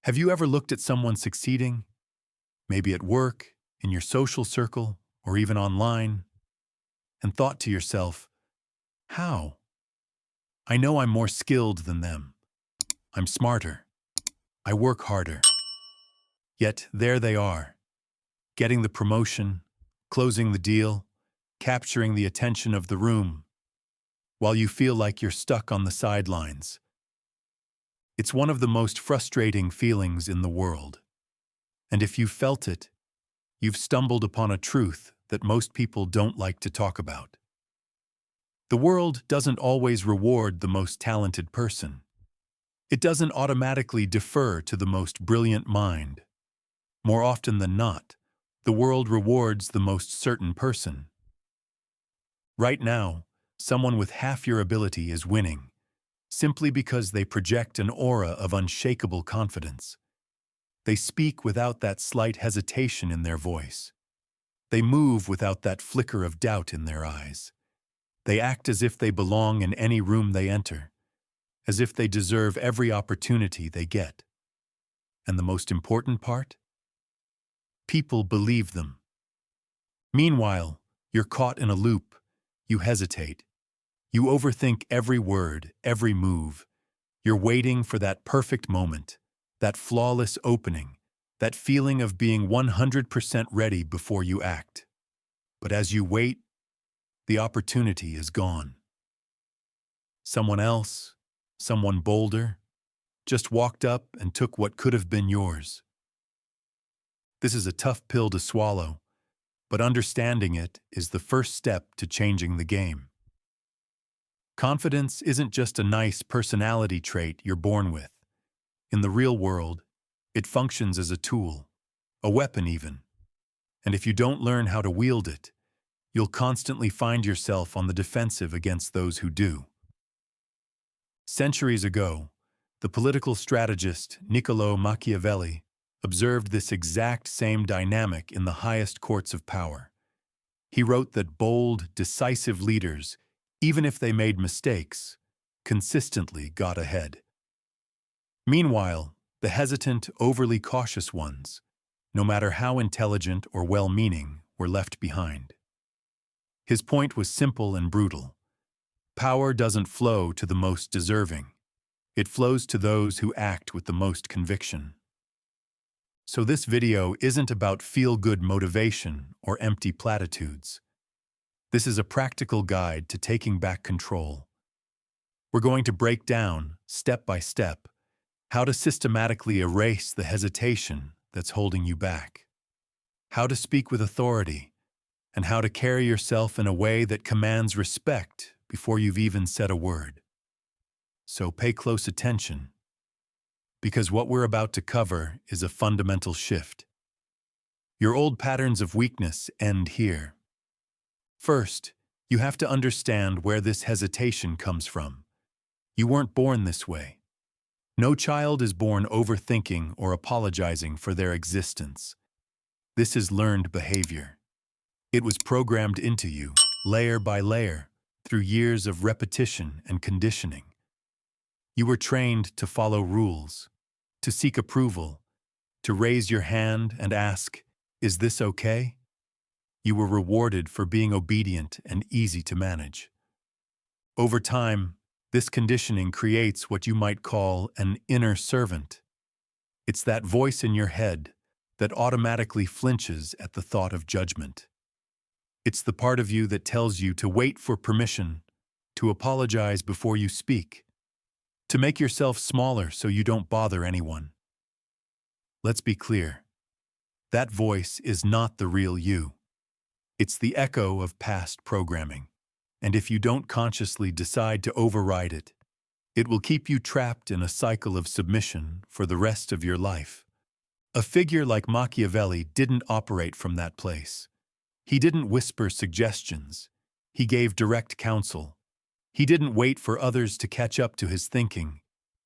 Have you ever looked at someone succeeding, maybe at work, in your social circle, or even online, and thought to yourself, how? I know I'm more skilled than them. I'm smarter. I work harder. Yet there they are, getting the promotion, closing the deal, capturing the attention of the room, while you feel like you're stuck on the sidelines. It's one of the most frustrating feelings in the world. And if you've felt it, you've stumbled upon a truth that most people don't like to talk about. The world doesn't always reward the most talented person. It doesn't automatically defer to the most brilliant mind. More often than not, the world rewards the most certain person. Right now, someone with half your ability is winning, simply because they project an aura of unshakable confidence. They speak without that slight hesitation in their voice. They move without that flicker of doubt in their eyes. They act as if they belong in any room they enter, as if they deserve every opportunity they get. And the most important part? People believe them. Meanwhile, you're caught in a loop. You hesitate. You overthink every word, every move. You're waiting for that perfect moment, that flawless opening, that feeling of being 100% ready before you act. But as you wait, the opportunity is gone. Someone else, someone bolder, just walked up and took what could have been yours. This is a tough pill to swallow, but understanding it is the first step to changing the game. Confidence isn't just a nice personality trait you're born with. In the real world, it functions as a tool, a weapon even. And if you don't learn how to wield it, you'll constantly find yourself on the defensive against those who do. Centuries ago, the political strategist Niccolò Machiavelli observed this exact same dynamic in the highest courts of power. He wrote that bold, decisive leaders, even if they made mistakes, consistently got ahead. Meanwhile, the hesitant, overly cautious ones, no matter how intelligent or well-meaning, were left behind. His point was simple and brutal. Power doesn't flow to the most deserving. It flows to those who act with the most conviction. So this video isn't about feel-good motivation or empty platitudes. This is a practical guide to taking back control. We're going to break down, step by step, how to systematically erase the hesitation that's holding you back, how to speak with authority, and how to carry yourself in a way that commands respect before you've even said a word. So pay close attention, because what we're about to cover is a fundamental shift. Your old patterns of weakness end here. First, you have to understand where this hesitation comes from. You weren't born this way. No child is born overthinking or apologizing for their existence. This is learned behavior. It was programmed into you, layer by layer, through years of repetition and conditioning. You were trained to follow rules, to seek approval, to raise your hand and ask, "Is this okay?" You were rewarded for being obedient and easy to manage. Over time, this conditioning creates what you might call an inner servant. It's that voice in your head that automatically flinches at the thought of judgment. It's the part of you that tells you to wait for permission, to apologize before you speak, to make yourself smaller so you don't bother anyone. Let's be clear. That voice is not the real you. It's the echo of past programming. And if you don't consciously decide to override it, it will keep you trapped in a cycle of submission for the rest of your life. A figure like Machiavelli didn't operate from that place. He didn't whisper suggestions. He gave direct counsel. He didn't wait for others to catch up to his thinking.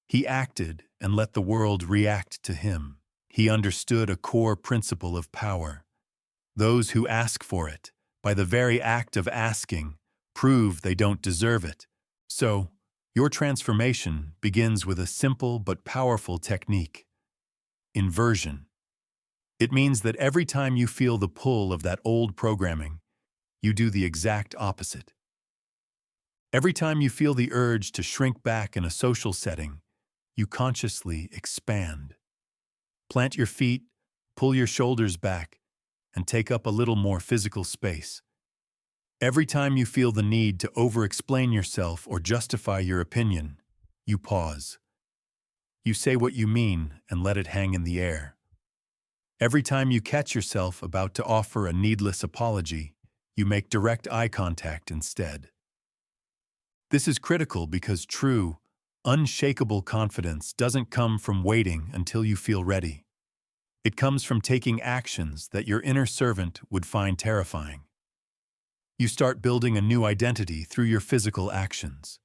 He acted and let the world react to him. He understood a core principle of power. Those who ask for it, by the very act of asking, prove they don't deserve it. So, your transformation begins with a simple but powerful technique. inversion. It means that every time you feel the pull of that old programming, you do the exact opposite. Every time you feel the urge to shrink back in a social setting, you consciously expand. Plant your feet, pull your shoulders back, and take up a little more physical space. Every time you feel the need to over-explain yourself or justify your opinion, you pause. You say what you mean and let it hang in the air. Every time you catch yourself about to offer a needless apology, you make direct eye contact instead. This is critical because true, unshakable confidence doesn't come from waiting until you feel ready. It comes from taking actions that your inner servant would find terrifying. You start building a new identity through your physical actions.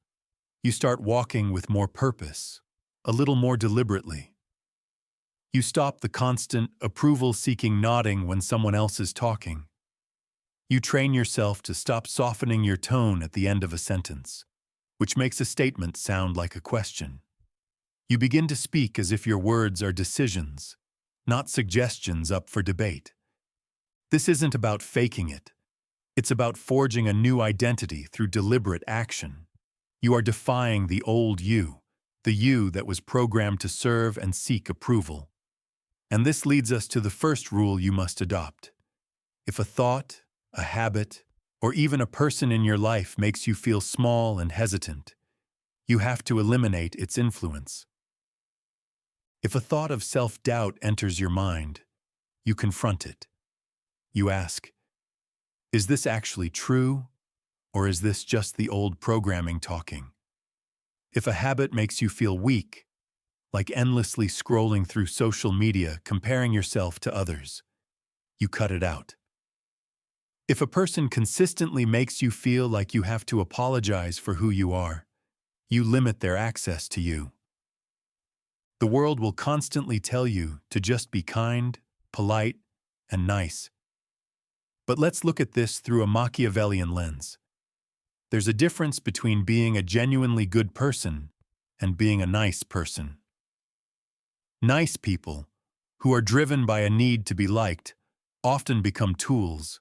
You start walking with more purpose, a little more deliberately. You stop the constant, approval-seeking nodding when someone else is talking. You train yourself to stop softening your tone at the end of a sentence, which makes a statement sound like a question. You begin to speak as if your words are decisions, not suggestions up for debate. This isn't about faking it. It's about forging a new identity through deliberate action. You are defying the old you, the you that was programmed to serve and seek approval. And this leads us to the first rule you must adopt. If a thought, a habit, or even a person in your life makes you feel small and hesitant, you have to eliminate its influence. If a thought of self-doubt enters your mind, you confront it. You ask, is this actually true, or is this just the old programming talking? If a habit makes you feel weak, like endlessly scrolling through social media comparing yourself to others, you cut it out. If a person consistently makes you feel like you have to apologize for who you are, you limit their access to you. The world will constantly tell you to just be kind, polite, and nice. But let's look at this through a Machiavellian lens. There's a difference between being a genuinely good person and being a nice person. Nice people, who are driven by a need to be liked, often become tools.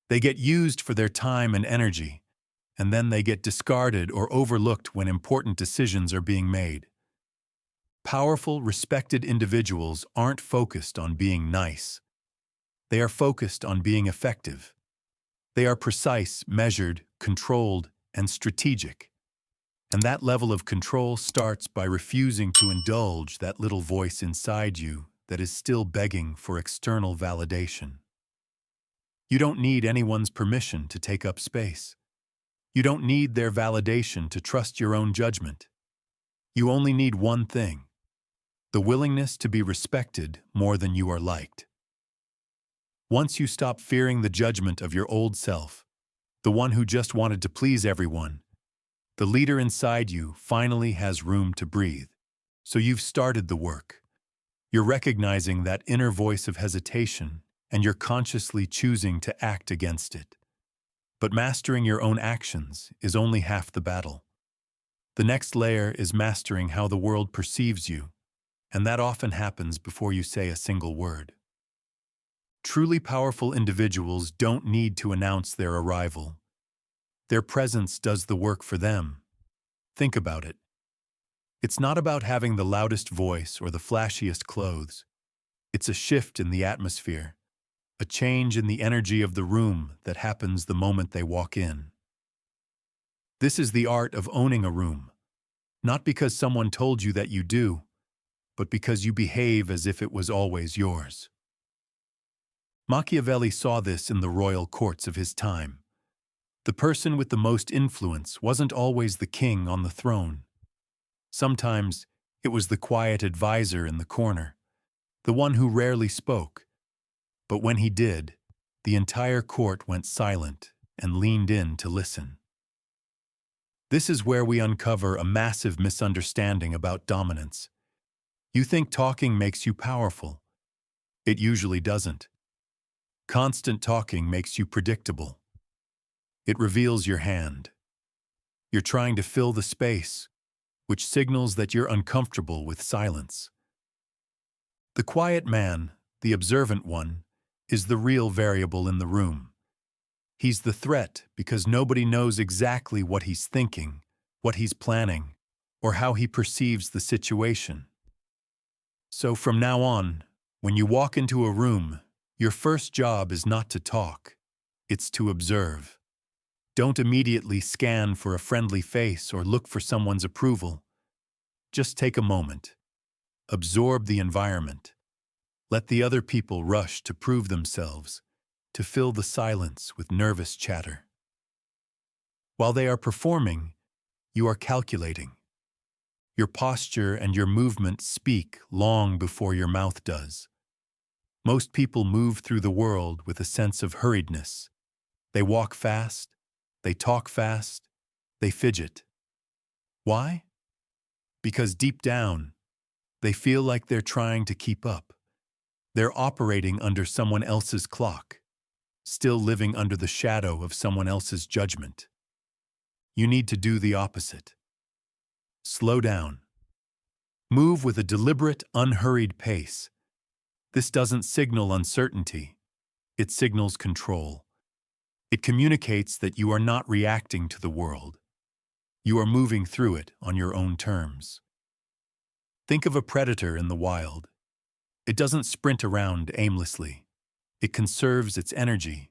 They get used for their time and energy, and then they get discarded or overlooked when important decisions are being made. Powerful, respected individuals aren't focused on being nice. They are focused on being effective. They are precise, measured, controlled, and strategic. And that level of control starts by refusing to indulge that little voice inside you that is still begging for external validation. You don't need anyone's permission to take up space. You don't need their validation to trust your own judgment. You only need one thing: the willingness to be respected more than you are liked. Once you stop fearing the judgment of your old self, the one who just wanted to please everyone, the leader inside you finally has room to breathe. So you've started the work. You're recognizing that inner voice of hesitation, and you're consciously choosing to act against it. But mastering your own actions is only half the battle. The next layer is mastering how the world perceives you, and that often happens before you say a single word. Truly powerful individuals don't need to announce their arrival. Their presence does the work for them. Think about it. It's not about having the loudest voice or the flashiest clothes. It's a shift in the atmosphere, a change in the energy of the room that happens the moment they walk in. This is the art of owning a room, not because someone told you that you do, but because you behave as if it was always yours. Machiavelli saw this in the royal courts of his time. The person with the most influence wasn't always the king on the throne. Sometimes it was the quiet advisor in the corner, the one who rarely spoke. But when he did, the entire court went silent and leaned in to listen. This is where we uncover a massive misunderstanding about dominance. You think talking makes you powerful. It usually doesn't. Constant talking makes you predictable. It reveals your hand. You're trying to fill the space, which signals that you're uncomfortable with silence. The quiet man, the observant one, is the real variable in the room. He's the threat because nobody knows exactly what he's thinking, what he's planning, or how he perceives the situation. So from now on, when you walk into a room, your first job is not to talk, it's to observe. Don't immediately scan for a friendly face or look for someone's approval. Just take a moment. Absorb the environment. Let the other people rush to prove themselves, to fill the silence with nervous chatter. While they are performing, you are calculating. Your posture and your movement speak long before your mouth does. Most people move through the world with a sense of hurriedness. They walk fast, they talk fast, they fidget. Why? Because deep down, they feel like they're trying to keep up. They're operating under someone else's clock, still living under the shadow of someone else's judgment. You need to do the opposite. Slow down. Move with a deliberate, unhurried pace. This doesn't signal uncertainty. It signals control. It communicates that you are not reacting to the world. You are moving through it on your own terms. Think of a predator in the wild. It doesn't sprint around aimlessly. It conserves its energy.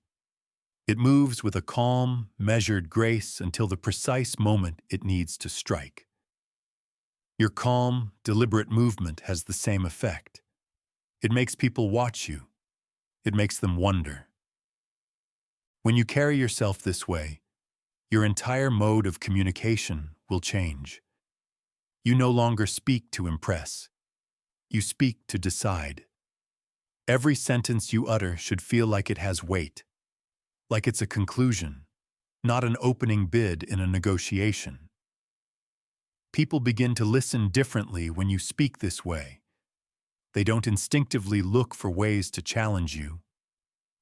It moves with a calm, measured grace until the precise moment it needs to strike. Your calm, deliberate movement has the same effect. It makes people watch you. It makes them wonder. When you carry yourself this way, your entire mode of communication will change. You no longer speak to impress. You speak to decide. Every sentence you utter should feel like it has weight, like it's a conclusion, not an opening bid in a negotiation. People begin to listen differently when you speak this way. They don't instinctively look for ways to challenge you.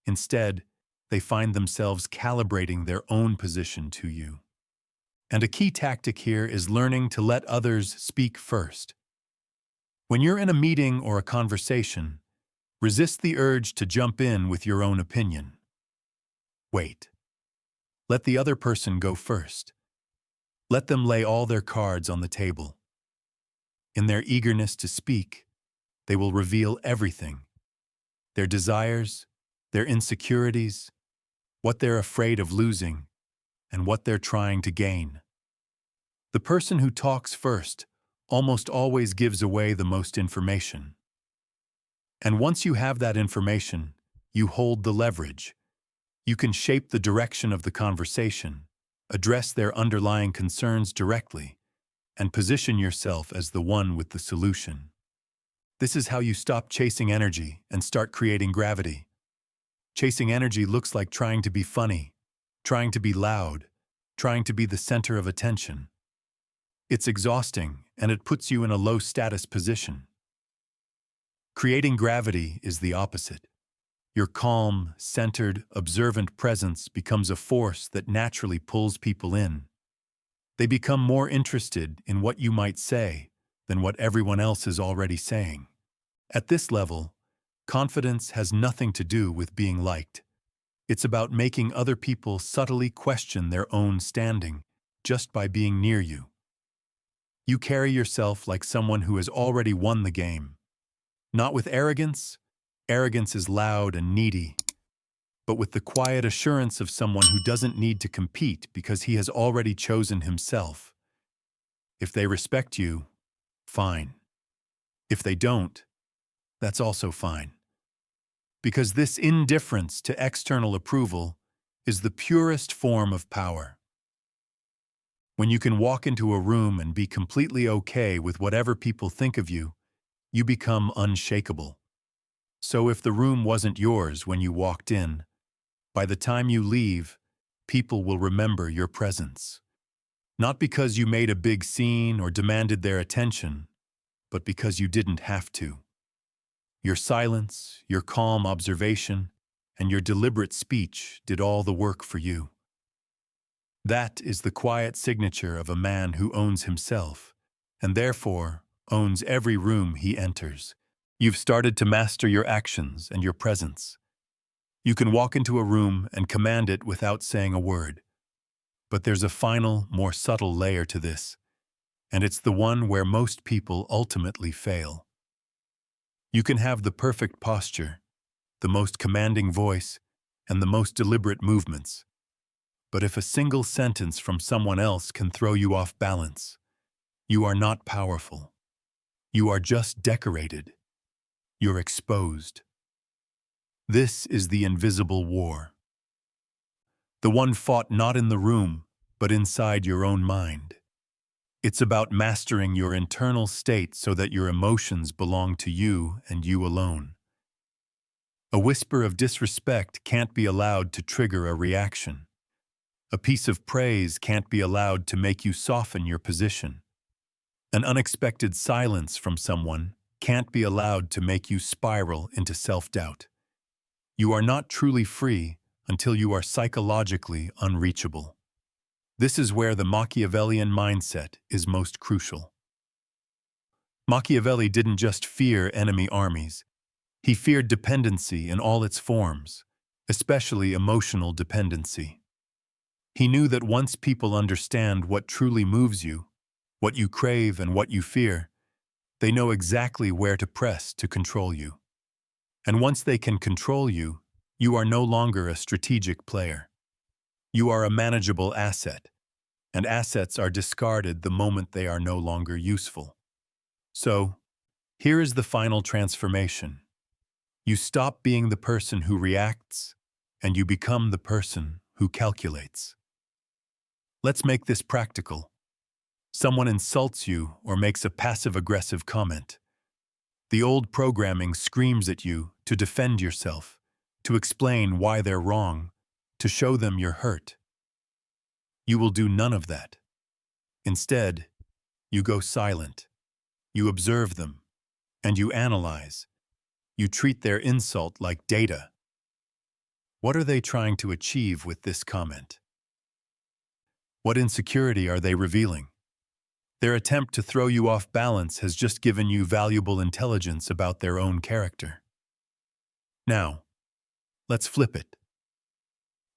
Instead, they find themselves calibrating their own position to you. And a key tactic here is learning to let others speak first. When you're in a meeting or a conversation, resist the urge to jump in with your own opinion. Wait. Let the other person go first. Let them lay all their cards on the table. In their eagerness to speak, they will reveal everything: their desires, their insecurities, what they're afraid of losing, and what they're trying to gain. The person who talks first almost always gives away the most information. And once you have that information, you hold the leverage. You can shape the direction of the conversation, address their underlying concerns directly, and position yourself as the one with the solution. This is how you stop chasing energy and start creating gravity. Chasing energy looks like trying to be funny, trying to be loud, trying to be the center of attention. It's exhausting, and it puts you in a low-status position. Creating gravity is the opposite. Your calm, centered, observant presence becomes a force that naturally pulls people in. They become more interested in what you might say than what everyone else is already saying. At this level, confidence has nothing to do with being liked. It's about making other people subtly question their own standing just by being near you. You carry yourself like someone who has already won the game. Not with arrogance. Arrogance is loud and needy, but with the quiet assurance of someone who doesn't need to compete because he has already chosen himself. If they respect you, fine. If they don't, that's also fine. Because this indifference to external approval is the purest form of power. When you can walk into a room and be completely okay with whatever people think of you, you become unshakable. So if the room wasn't yours when you walked in, by the time you leave, people will remember your presence. Not because you made a big scene or demanded their attention, but because you didn't have to. Your silence, your calm observation, and your deliberate speech did all the work for you. That is the quiet signature of a man who owns himself, and therefore owns every room he enters. You've started to master your actions and your presence. You can walk into a room and command it without saying a word. But there's a final, more subtle layer to this, and it's the one where most people ultimately fail. You can have the perfect posture, the most commanding voice, and the most deliberate movements. But if a single sentence from someone else can throw you off balance, you are not powerful. You are just decorated. You're exposed. This is the invisible war. The one fought not in the room, but inside your own mind. It's about mastering your internal state so that your emotions belong to you and you alone. A whisper of disrespect can't be allowed to trigger a reaction. A piece of praise can't be allowed to make you soften your position. An unexpected silence from someone can't be allowed to make you spiral into self-doubt. You are not truly free until you are psychologically unreachable. This is where the Machiavellian mindset is most crucial. Machiavelli didn't just fear enemy armies. He feared dependency in all its forms, especially emotional dependency. He knew that once people understand what truly moves you, what you crave and what you fear, they know exactly where to press to control you. And once they can control you, you are no longer a strategic player. You are a manageable asset, and assets are discarded the moment they are no longer useful. So, here is the final transformation. You stop being the person who reacts, and you become the person who calculates. Let's make this practical. Someone insults you or makes a passive-aggressive comment. The old programming screams at you to defend yourself, to explain why they're wrong, to show them you're hurt. You will do none of that. Instead, you go silent. You observe them, and you analyze. You treat their insult like data. What are they trying to achieve with this comment? What insecurity are they revealing? Their attempt to throw you off balance has just given you valuable intelligence about their own character. Now, let's flip it.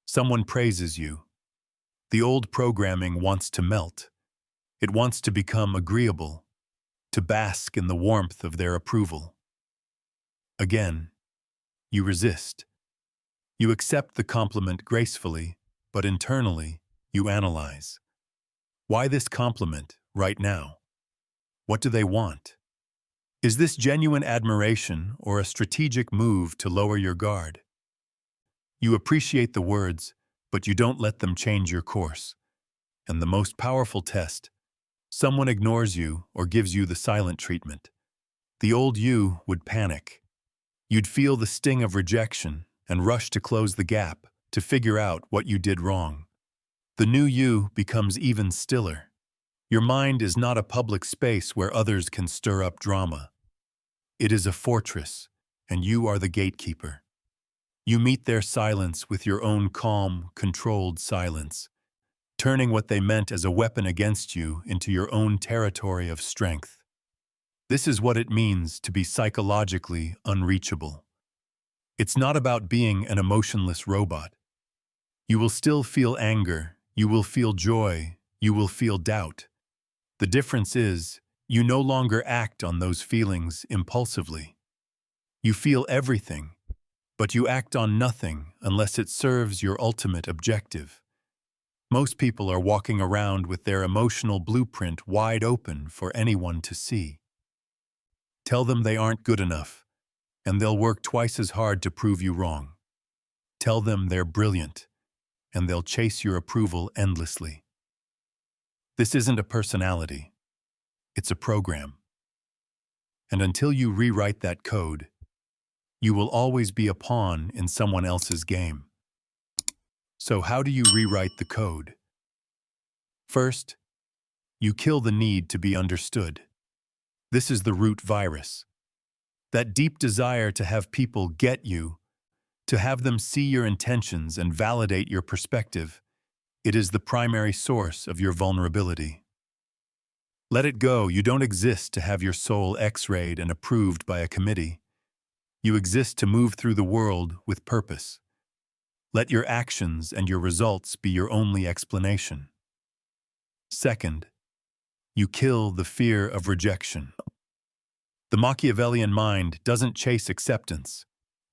Someone praises you. The old programming wants to melt. It wants to become agreeable, to bask in the warmth of their approval. Again, you resist. You accept the compliment gracefully, but internally, you analyze. Why this compliment right now? What do they want? Is this genuine admiration or a strategic move to lower your guard? You appreciate the words, but you don't let them change your course. And the most powerful test, someone ignores you or gives you the silent treatment. The old you would panic. You'd feel the sting of rejection and rush to close the gap, to figure out what you did wrong. The new you becomes even stiller. Your mind is not a public space where others can stir up drama. It is a fortress, and you are the gatekeeper. You meet their silence with your own calm, controlled silence, turning what they meant as a weapon against you into your own territory of strength. This is what it means to be psychologically unreachable. It's not about being an emotionless robot. You will still feel anger, you will feel joy, you will feel doubt. The difference is, you no longer act on those feelings impulsively. You feel everything, but you act on nothing unless it serves your ultimate objective. Most people are walking around with their emotional blueprint wide open for anyone to see. Tell them they aren't good enough, and they'll work twice as hard to prove you wrong. Tell them they're brilliant, and they'll chase your approval endlessly. This isn't a personality. It's a program. And until you rewrite that code, you will always be a pawn in someone else's game. So how do you rewrite the code? First, you kill the need to be understood. This is the root virus. That deep desire to have people get you, to have them see your intentions and validate your perspective, it is the primary source of your vulnerability. Let it go. You don't exist to have your soul x-rayed and approved by a committee. You exist to move through the world with purpose. Let your actions and your results be your only explanation. Second, you kill the fear of rejection. The Machiavellian mind doesn't chase acceptance.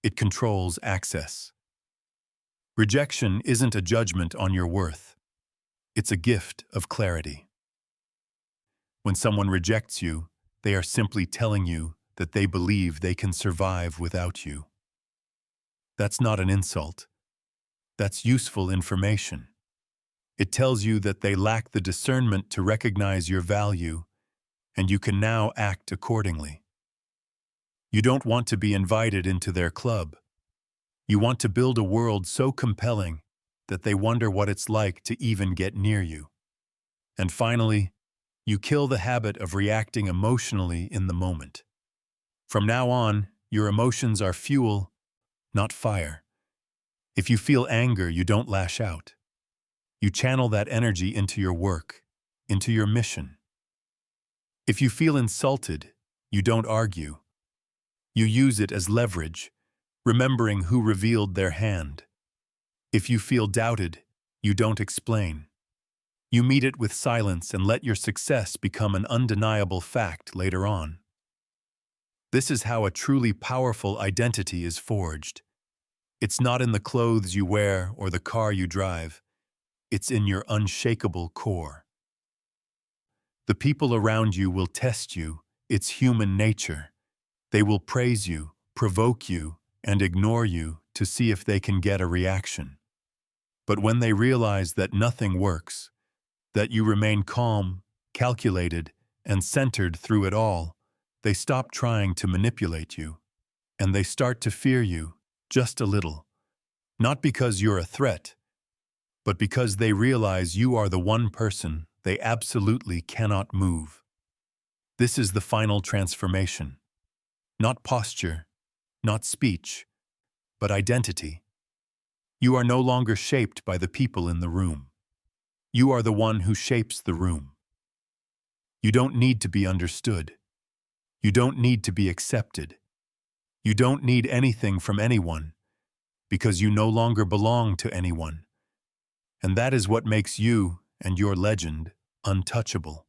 It controls access. Rejection isn't a judgment on your worth. It's a gift of clarity. When someone rejects you, they are simply telling you that they believe they can survive without you. That's not an insult. That's useful information. It tells you that they lack the discernment to recognize your value, and you can now act accordingly. You don't want to be invited into their club. You want to build a world so compelling that they wonder what it's like to even get near you. And finally, you kill the habit of reacting emotionally in the moment. From now on, your emotions are fuel, not fire. If you feel anger, you don't lash out. You channel that energy into your work, into your mission. If you feel insulted, you don't argue. You use it as leverage, remembering who revealed their hand. If you feel doubted, you don't explain. You meet it with silence and let your success become an undeniable fact later on. This is how a truly powerful identity is forged. It's not in the clothes you wear or the car you drive. It's in your unshakable core. The people around you will test you. It's human nature. They will praise you, provoke you, and ignore you to see if they can get a reaction. But when they realize that nothing works, that you remain calm, calculated, and centered through it all, they stop trying to manipulate you, and they start to fear you, just a little. Not because you're a threat, but because they realize you are the one person they absolutely cannot move. This is the final transformation. Not posture, not speech, but identity. You are no longer shaped by the people in the room. You are the one who shapes the room. You don't need to be understood. You don't need to be accepted. You don't need anything from anyone, because you no longer belong to anyone. And that is what makes you and your legend untouchable.